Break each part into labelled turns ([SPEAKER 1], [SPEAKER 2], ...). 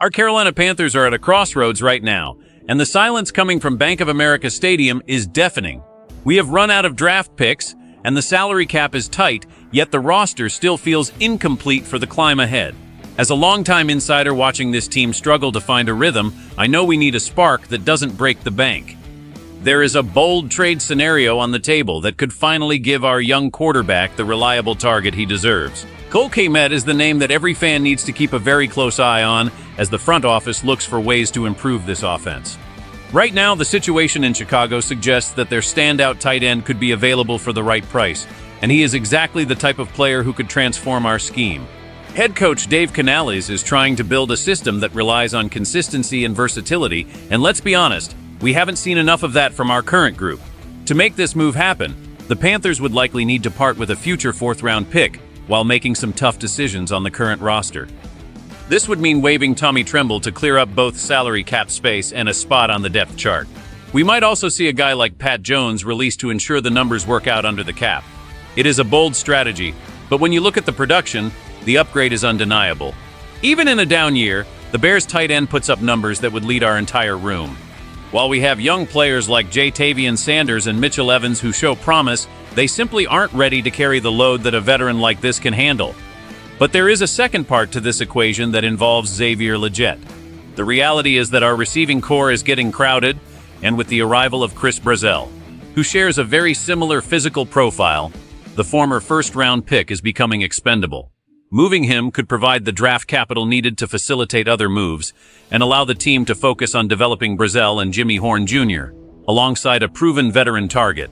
[SPEAKER 1] Our Carolina Panthers are at a crossroads right now, and the silence coming from Bank of America Stadium is deafening. We have run out of draft picks, and the salary cap is tight, yet the roster still feels incomplete for the climb ahead. As a longtime insider watching this team struggle to find a rhythm, I know we need a spark that doesn't break the bank. There is a bold trade scenario on the table that could finally give our young quarterback the reliable target he deserves. Cole Kmet is the name that every fan needs to keep a very close eye on as the front office looks for ways to improve this offense. Right now, the situation in Chicago suggests that their standout tight end could be available for the right price, and he is exactly the type of player who could transform our scheme. Head coach Dave Canales is trying to build a system that relies on consistency and versatility, and let's be honest, we haven't seen enough of that from our current group. To make this move happen, the Panthers would likely need to part with a future fourth-round pick while making some tough decisions on the current roster. This would mean waiving Tommy Tremble to clear up both salary cap space and a spot on the depth chart. We might also see a guy like Pat Jones released to ensure the numbers work out under the cap. It is a bold strategy, but when you look at the production, the upgrade is undeniable. Even in a down year, the Bears' tight end puts up numbers that would lead our entire room. While we have young players like Ja'Tavion Sanders and Mitchell Evans who show promise, they simply aren't ready to carry the load that a veteran like this can handle. But there is a second part to this equation that involves Xavier Legette. The reality is that our receiving core is getting crowded, and with the arrival of Chris Brazzell, who shares a very similar physical profile, the former first-round pick is becoming expendable. Moving him could provide the draft capital needed to facilitate other moves and allow the team to focus on developing Brazzell and Jimmy Horn Jr., alongside a proven veteran target.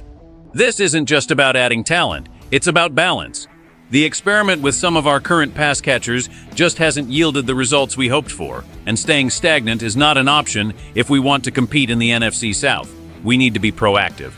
[SPEAKER 1] This isn't just about adding talent, it's about balance. The experiment with some of our current pass catchers just hasn't yielded the results we hoped for, and staying stagnant is not an option if we want to compete in the NFC South. We need to be proactive.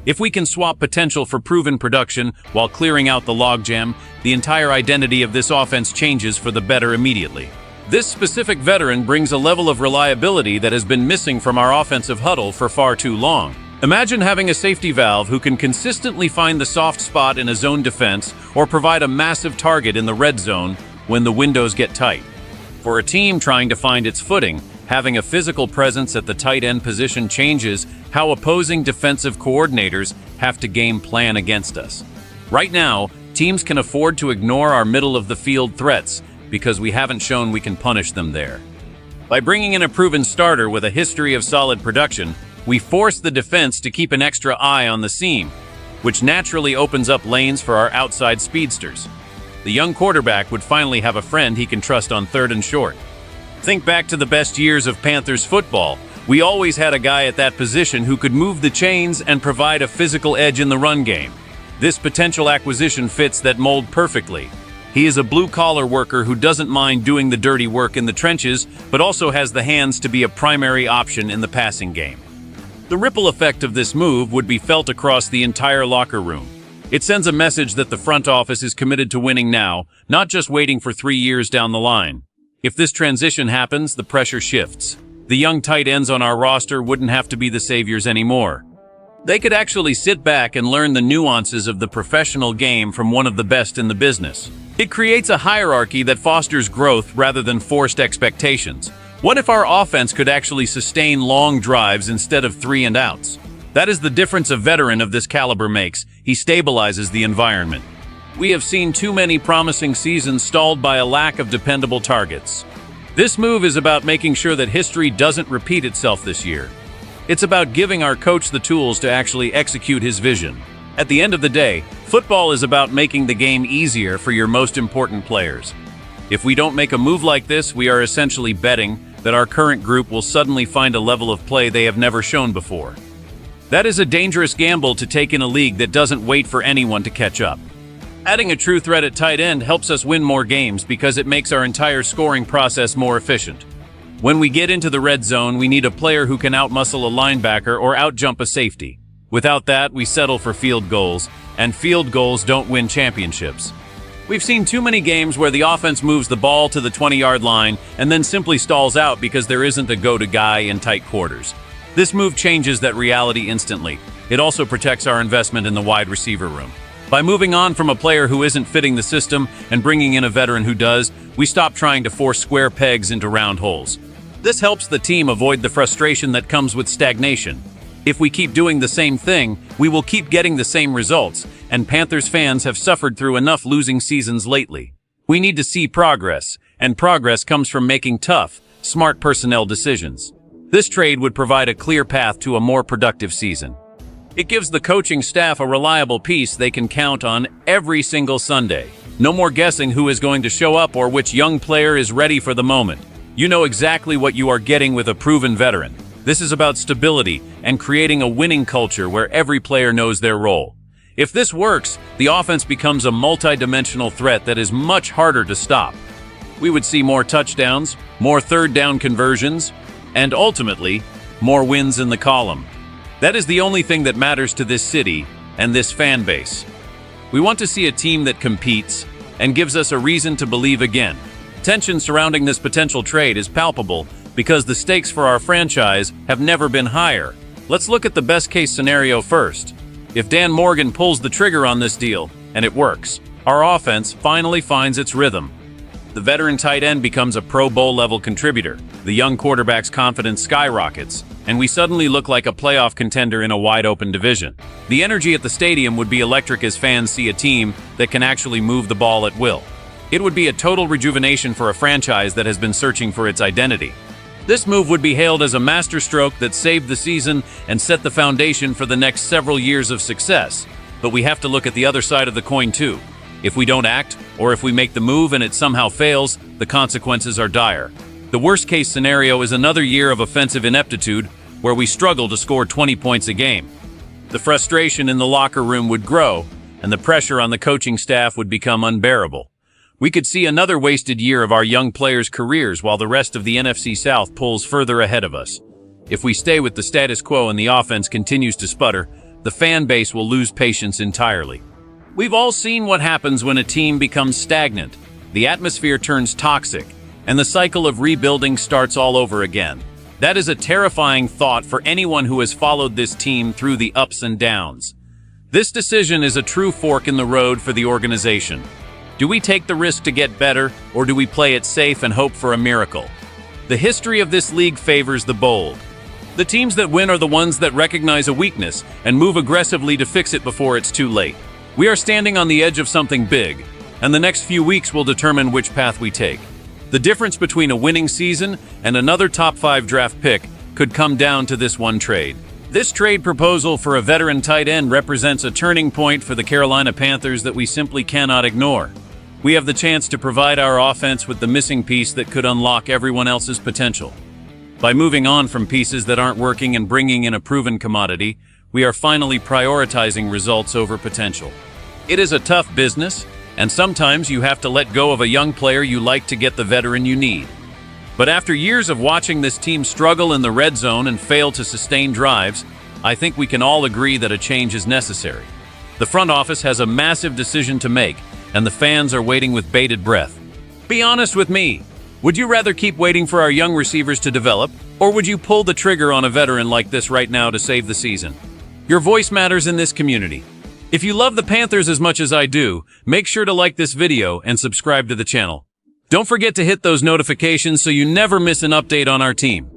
[SPEAKER 1] If we can swap potential for proven production while clearing out the logjam, the entire identity of this offense changes for the better immediately. This specific veteran brings a level of reliability that has been missing from our offensive huddle for far too long. Imagine having a safety valve who can consistently find the soft spot in a zone defense or provide a massive target in the red zone when the windows get tight. For a team trying to find its footing, having a physical presence at the tight end position changes how opposing defensive coordinators have to game plan against us. Right now, teams can afford to ignore our middle-of-the-field threats because we haven't shown we can punish them there. By bringing in a proven starter with a history of solid production, we force the defense to keep an extra eye on the seam, which naturally opens up lanes for our outside speedsters. The young quarterback would finally have a friend he can trust on third and short. Think back to the best years of Panthers football. We always had a guy at that position who could move the chains and provide a physical edge in the run game. This potential acquisition fits that mold perfectly. He is a blue-collar worker who doesn't mind doing the dirty work in the trenches, but also has the hands to be a primary option in the passing game. The ripple effect of this move would be felt across the entire locker room. It sends a message that the front office is committed to winning now, not just waiting for 3 years down the line. If this transition happens, the pressure shifts. The young tight ends on our roster wouldn't have to be the saviors anymore. They could actually sit back and learn the nuances of the professional game from one of the best in the business. It creates a hierarchy that fosters growth rather than forced expectations. What if our offense could actually sustain long drives instead of 3-and-outs? That is the difference a veteran of this caliber makes. He stabilizes the environment. We have seen too many promising seasons stalled by a lack of dependable targets. This move is about making sure that history doesn't repeat itself this year. It's about giving our coach the tools to actually execute his vision. At the end of the day, football is about making the game easier for your most important players. If we don't make a move like this, we are essentially betting that our current group will suddenly find a level of play they have never shown before. That is a dangerous gamble to take in a league that doesn't wait for anyone to catch up. Adding a true threat at tight end helps us win more games because it makes our entire scoring process more efficient. When we get into the red zone, we need a player who can outmuscle a linebacker or outjump a safety. Without that, we settle for field goals, and field goals don't win championships. We've seen too many games where the offense moves the ball to the 20-yard line and then simply stalls out because there isn't a go-to guy in tight quarters. This move changes that reality instantly. It also protects our investment in the wide receiver room. By moving on from a player who isn't fitting the system and bringing in a veteran who does, we stop trying to force square pegs into round holes. This helps the team avoid the frustration that comes with stagnation. If we keep doing the same thing, we will keep getting the same results, and Panthers fans have suffered through enough losing seasons lately. We need to see progress, and progress comes from making tough, smart personnel decisions. This trade would provide a clear path to a more productive season. It gives the coaching staff a reliable piece they can count on every single Sunday. No more guessing who is going to show up or which young player is ready for the moment. You know exactly what you are getting with a proven veteran. This is about stability and creating a winning culture where every player knows their role. If this works, the offense becomes a multi-dimensional threat that is much harder to stop. We would see more touchdowns, more third down conversions, and ultimately, more wins in the column. That is the only thing that matters to this city and this fan base. We want to see a team that competes and gives us a reason to believe again. Tension surrounding this potential trade is palpable because the stakes for our franchise have never been higher. Let's look at the best-case scenario first. If Dan Morgan pulls the trigger on this deal, and it works, our offense finally finds its rhythm. The veteran tight end becomes a Pro Bowl-level contributor. The young quarterback's confidence skyrockets, and we suddenly look like a playoff contender in a wide-open division. The energy at the stadium would be electric as fans see a team that can actually move the ball at will. It would be a total rejuvenation for a franchise that has been searching for its identity. This move would be hailed as a masterstroke that saved the season and set the foundation for the next several years of success. But we have to look at the other side of the coin too. If we don't act, or if we make the move and it somehow fails, the consequences are dire. The worst-case scenario is another year of offensive ineptitude where we struggle to score 20 points a game. The frustration in the locker room would grow, and the pressure on the coaching staff would become unbearable. We could see another wasted year of our young players' careers while the rest of the NFC South pulls further ahead of us. If we stay with the status quo and the offense continues to sputter, the fan base will lose patience entirely. We've all seen what happens when a team becomes stagnant. The atmosphere turns toxic, and the cycle of rebuilding starts all over again. That is a terrifying thought for anyone who has followed this team through the ups and downs. This decision is a true fork in the road for the organization. Do we take the risk to get better, or do we play it safe and hope for a miracle? The history of this league favors the bold. The teams that win are the ones that recognize a weakness and move aggressively to fix it before it's too late. We are standing on the edge of something big, and the next few weeks will determine which path we take. The difference between a winning season and another top 5 draft pick could come down to this one trade. This trade proposal for a veteran tight end represents a turning point for the Carolina Panthers that we simply cannot ignore. We have the chance to provide our offense with the missing piece that could unlock everyone else's potential. By moving on from pieces that aren't working and bringing in a proven commodity, we are finally prioritizing results over potential. It is a tough business, and sometimes you have to let go of a young player you like to get the veteran you need. But after years of watching this team struggle in the red zone and fail to sustain drives, I think we can all agree that a change is necessary. The front office has a massive decision to make, and the fans are waiting with bated breath. Be honest with me. Would you rather keep waiting for our young receivers to develop, or would you pull the trigger on a veteran like this right now to save the season? Your voice matters in this community. If you love the Panthers as much as I do, make sure to like this video and subscribe to the channel. Don't forget to hit those notifications so you never miss an update on our team.